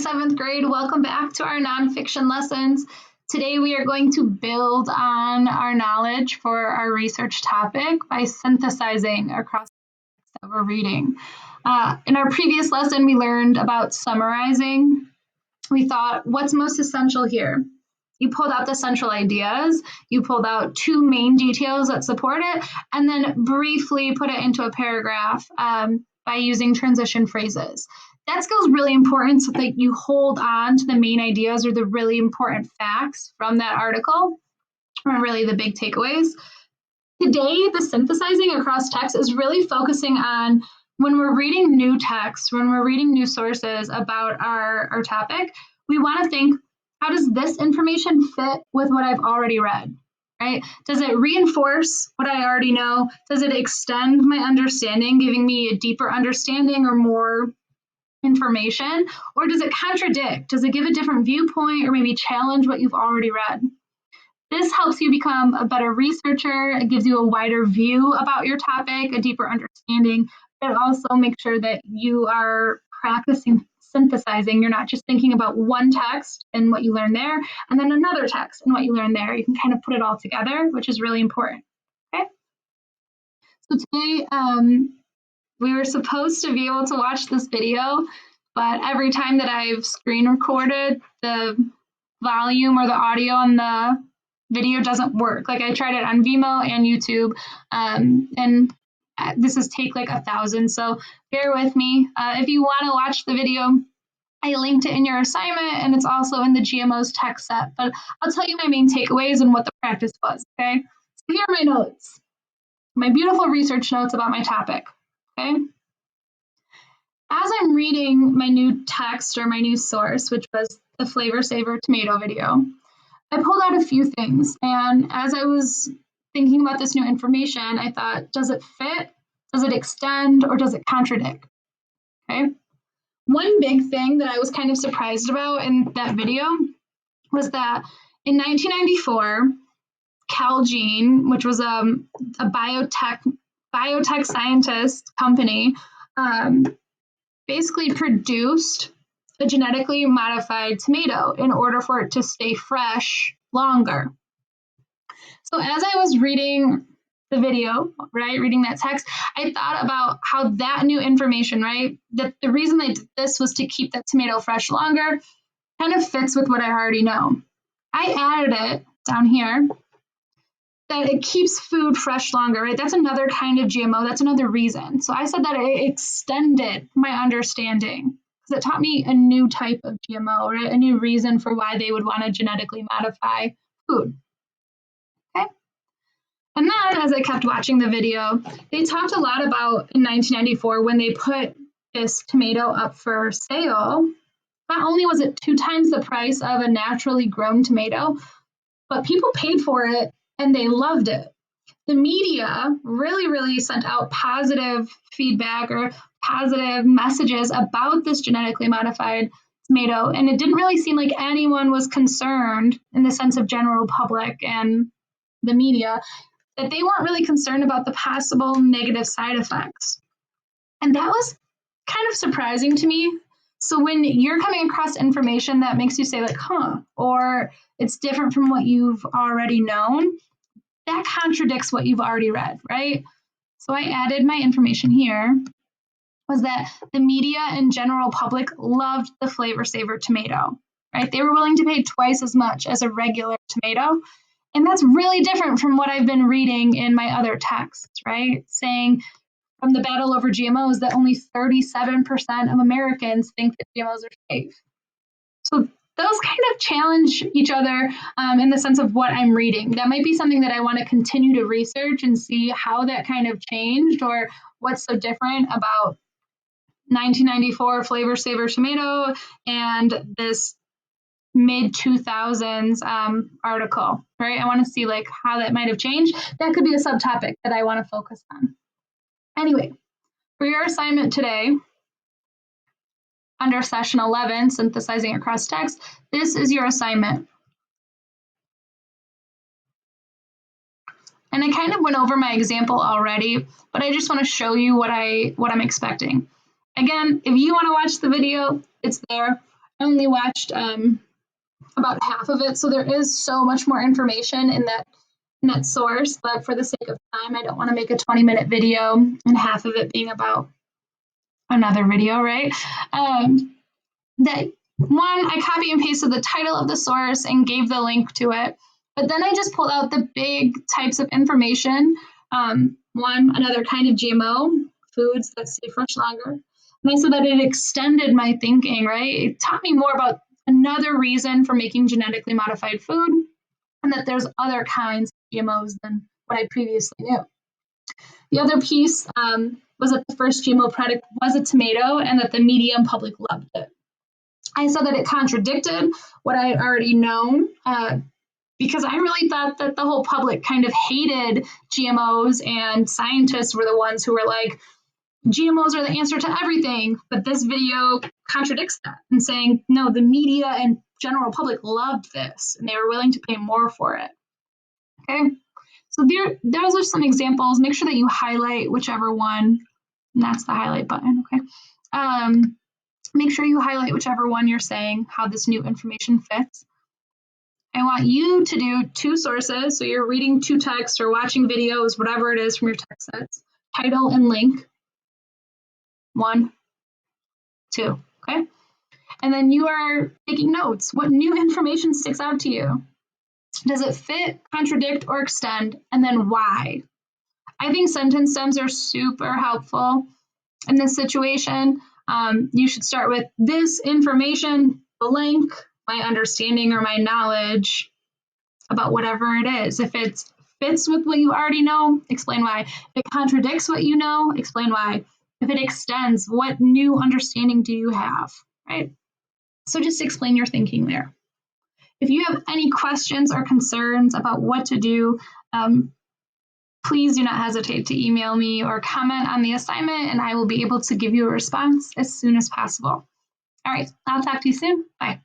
seventh grade. Welcome back to our nonfiction lessons. Today we are going to build on our knowledge for our research topic by synthesizing across the text that we're reading. In our previous lesson, we learned about summarizing. We thought, what's most essential here? You pulled out the central ideas, you pulled out two main details that support it, and then briefly put it into a paragraph by using transition phrases. That skill is really important so that you hold on to the main ideas or the really important facts from that article, or really the big takeaways. Today, the synthesizing across text is really focusing on when we're reading new text, when we're reading new sources about our topic, we want to think, how does this information fit with what I've already read? Right? Does it reinforce what I already know? Does it extend my understanding, giving me a deeper understanding or more information? Or does it contradict? Does it give a different viewpoint or maybe challenge what you've already read? This helps you become a better researcher. It gives you a wider view about your topic, a deeper understanding, but also make sure that you are practicing synthesizing. You're not just thinking about one text and what you learn there, and then another text and what you learn there. You can kind of put it all together, which is really important. Okay. So today, we were supposed to be able to watch this video, but every time that I've screen recorded, the volume or the audio on the video doesn't work. Like I tried it on Vimeo and YouTube, and this is take like 1,000, so bear with me. If you want to watch the video, I linked it in your assignment, and it's also in the GMO's text set, but I'll tell you my main takeaways and what the practice was, okay? So here are my notes, my beautiful research notes about my topic, okay? As I'm reading my new text or my new source, which was the Flavor Saver tomato video, I pulled out a few things, and as I was thinking about this new information, I thought, does it fit? Does it extend? Or does it contradict? Okay. One big thing that I was kind of surprised about in that video was that in 1994, Calgene, which was a biotech scientist company, basically produced a genetically modified tomato in order for it to stay fresh longer. So as I was reading the video, right, reading that text, I thought about how that new information, right, that the reason they did this was to keep that tomato fresh longer, kind of fits with what I already know. I added it down here that it keeps food fresh longer, right? That's another kind of GMO. That's another reason. So I said that it extended my understanding because it taught me a new type of GMO, right? A new reason for why they would want to genetically modify food. Okay. And then as I kept watching the video, they talked a lot about in 1994 when they put this tomato up for sale, not only was it 2 times the price of a naturally grown tomato, but people paid for it and they loved it. The media really sent out positive feedback or positive messages about this genetically modified tomato, and it didn't really seem like anyone was concerned in the sense of general public and the media, that they weren't really concerned about the possible negative side effects. And that was kind of surprising to me. So when you're coming across information that makes you say like, or it's different from what you've already known, that contradicts what you've already read, right? So I added my information here, was that the media and general public loved the Flavor Saver tomato, right? They were willing to pay twice as much as a regular tomato. And that's really different from what I've been reading in my other texts, right? Saying from the battle over GMOs that only 37% of Americans think that GMOs are safe. So those kind of challenge each other in the sense of what I'm reading. That might be something that I want to continue to research and see how that kind of changed or what's so different about 1994 Flavor Saver tomato and this mid-2000s article, right? I want to see like how that might have changed. That could be a subtopic that I want to focus on. Anyway, for your assignment today, under session 11, synthesizing across text, this is your assignment. And I kind of went over my example already, but I just want to show you what I'm expecting. Again, if you want to watch the video, it's there. I only watched about half of it, so there is so much more information in that source, but for the sake of time, I don't want to make a 20-minute video and half of it being about another video, right? That one, I copy and pasted the title of the source and gave the link to it, but then I just pulled out the big types of information. One, another kind of GMO, foods that stay fresh longer. And I said that it extended my thinking, right? It taught me more about another reason for making genetically modified food, and that there's other kinds of GMOs than what I previously knew. The other piece was that the first GMO product was a tomato and that the media and public loved it. I said that it contradicted what I had already known because I really thought that the whole public kind of hated GMOs and scientists were the ones who were like, GMOs are the answer to everything. But this video contradicts that and saying, no, the media and general public loved this and they were willing to pay more for it. Okay, so those are some examples. Make sure that you highlight whichever one, and that's the highlight button. Okay. Make sure you highlight whichever one you're saying how this new information fits. I want you to do 2 sources. So you're reading 2 texts or watching videos, whatever it is from your text sets, title and link. 1, 2, okay? And then you are taking notes. What new information sticks out to you? Does it fit, contradict, or extend? And then why? I think sentence stems are super helpful in this situation. You should start with this information, blank, my understanding or my knowledge about whatever it is. If it fits with what you already know, explain why. If it contradicts what you know, explain why. If it extends, what new understanding do you have, right? So just explain your thinking there. If you have any questions or concerns about what to do, please do not hesitate to email me or comment on the assignment, and I will be able to give you a response as soon as possible. All right, I'll talk to you soon. Bye.